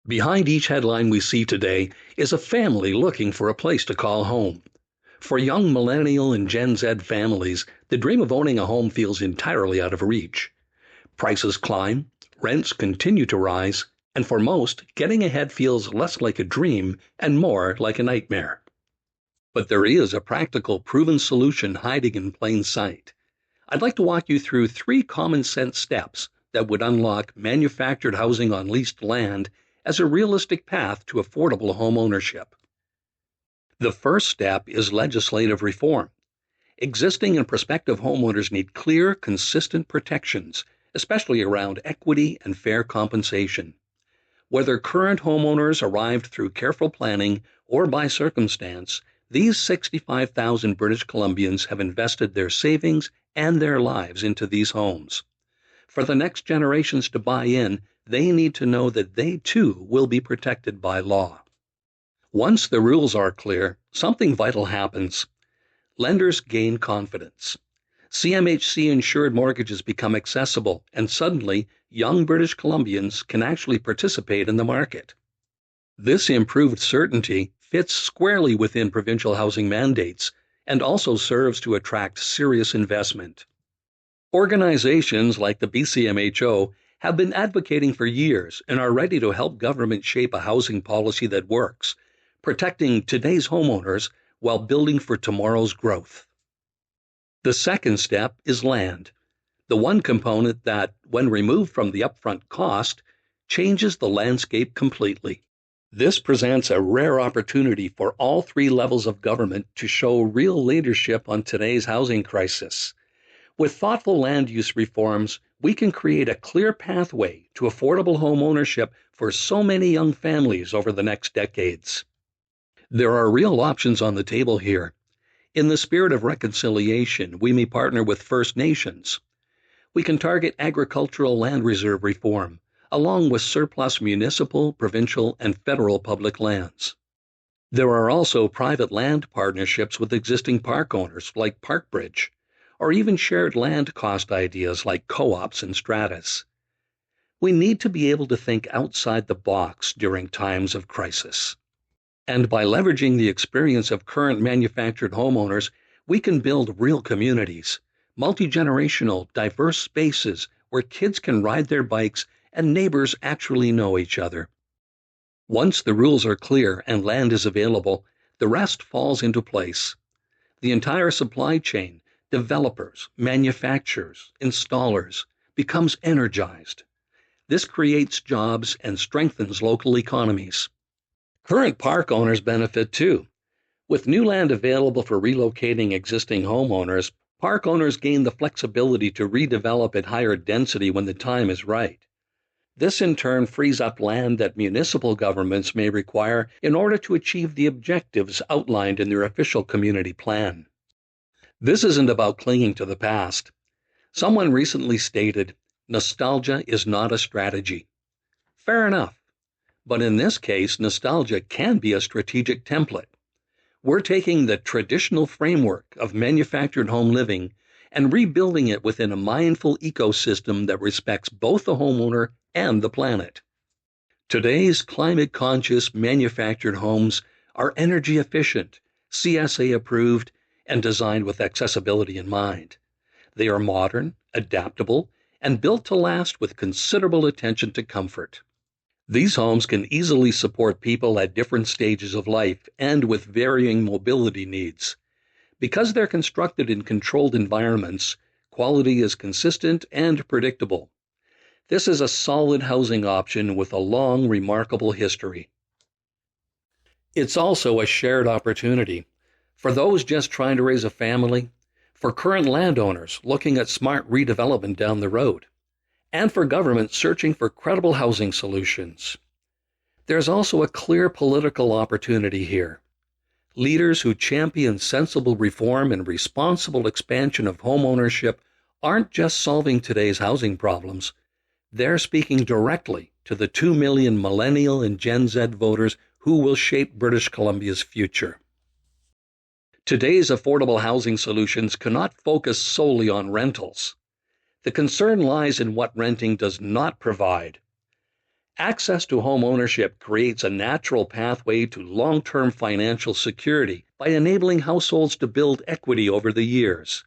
Behind each headline we see today is a family looking for a place to call home. For young millennial and Gen Z families, the dream of owning a home feels entirely out of reach. Prices climb, rents continue to rise, and for most, getting ahead feels less like a dream and more like a nightmare. But there is a practical, proven solution hiding in plain sight. I'd like to walk you through 3 common sense steps that would unlock manufactured housing on leased land as a realistic path to affordable home ownership. The first step is legislative reform. Existing and prospective homeowners need clear, consistent protections, especially around equity and fair compensation. Whether current homeowners arrived through careful planning or by circumstance, these 65,000 British Columbians have invested their savings and their lives into these homes. For the next generations to buy in, they need to know that they too will be protected by law. Once the rules are clear, something vital happens. Lenders gain confidence. CMHC-insured mortgages become accessible, and suddenly, young British Columbians can actually participate in the market. This improved certainty fits squarely within provincial housing mandates and also serves to attract serious investment. Organizations like the BCMHO have been advocating for years and are ready to help government shape a housing policy that works, protecting today's homeowners while building for tomorrow's growth. The second step is land, the one component that, when removed from the upfront cost, changes the landscape completely. This presents a rare opportunity for all 3 levels of government to show real leadership on today's housing crisis. With thoughtful land use reforms, we can create a clear pathway to affordable home ownership for so many young families over the next decades. There are real options on the table here. In the spirit of reconciliation, we may partner with First Nations. We can target agricultural land reserve reform, along with surplus municipal, provincial, and federal public lands. There are also private land partnerships with existing park owners like Parkbridge, or even shared land cost ideas like co-ops and stratas. We need to be able to think outside the box during times of crisis. And by leveraging the experience of current manufactured homeowners, we can build real communities, multi-generational, diverse spaces where kids can ride their bikes and neighbors actually know each other. Once the rules are clear and land is available, the rest falls into place. The entire supply chain, developers, manufacturers, installers, becomes energized. This creates jobs and strengthens local economies. Current park owners benefit too. With new land available for relocating existing homeowners, park owners gain the flexibility to redevelop at higher density when the time is right. This in turn frees up land that municipal governments may require in order to achieve the objectives outlined in their official community plan. This isn't about clinging to the past. Someone recently stated, "Nostalgia is not a strategy." Fair enough. But in this case, nostalgia can be a strategic template. We're taking the traditional framework of manufactured home living and rebuilding it within a mindful ecosystem that respects both the homeowner and the planet. Today's climate-conscious manufactured homes are energy efficient, CSA approved, and designed with accessibility in mind. They are modern, adaptable, and built to last with considerable attention to comfort. These homes can easily support people at different stages of life and with varying mobility needs. Because they're constructed in controlled environments, quality is consistent and predictable. This is a solid housing option with a long, remarkable history. It's also a shared opportunity for those just trying to raise a family, for current landowners looking at smart redevelopment down the road, and for governments searching for credible housing solutions. There's also a clear political opportunity here. Leaders who champion sensible reform and responsible expansion of homeownership aren't just solving today's housing problems. They're speaking directly to the 2 million millennial and Gen Z voters who will shape British Columbia's future. Today's affordable housing solutions cannot focus solely on rentals. The concern lies in what renting does not provide. Access to home ownership creates a natural pathway to long-term financial security by enabling households to build equity over the years.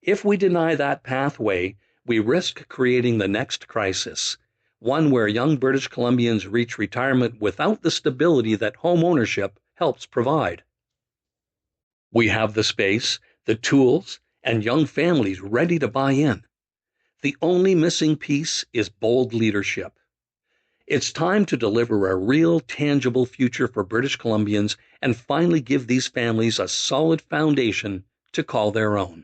If we deny that pathway, we risk creating the next crisis, one where young British Columbians reach retirement without the stability that home ownership helps provide. We have the space, the tools, and young families ready to buy in. The only missing piece is bold leadership. It's time to deliver a real, tangible future for British Columbians and finally give these families a solid foundation to call their own.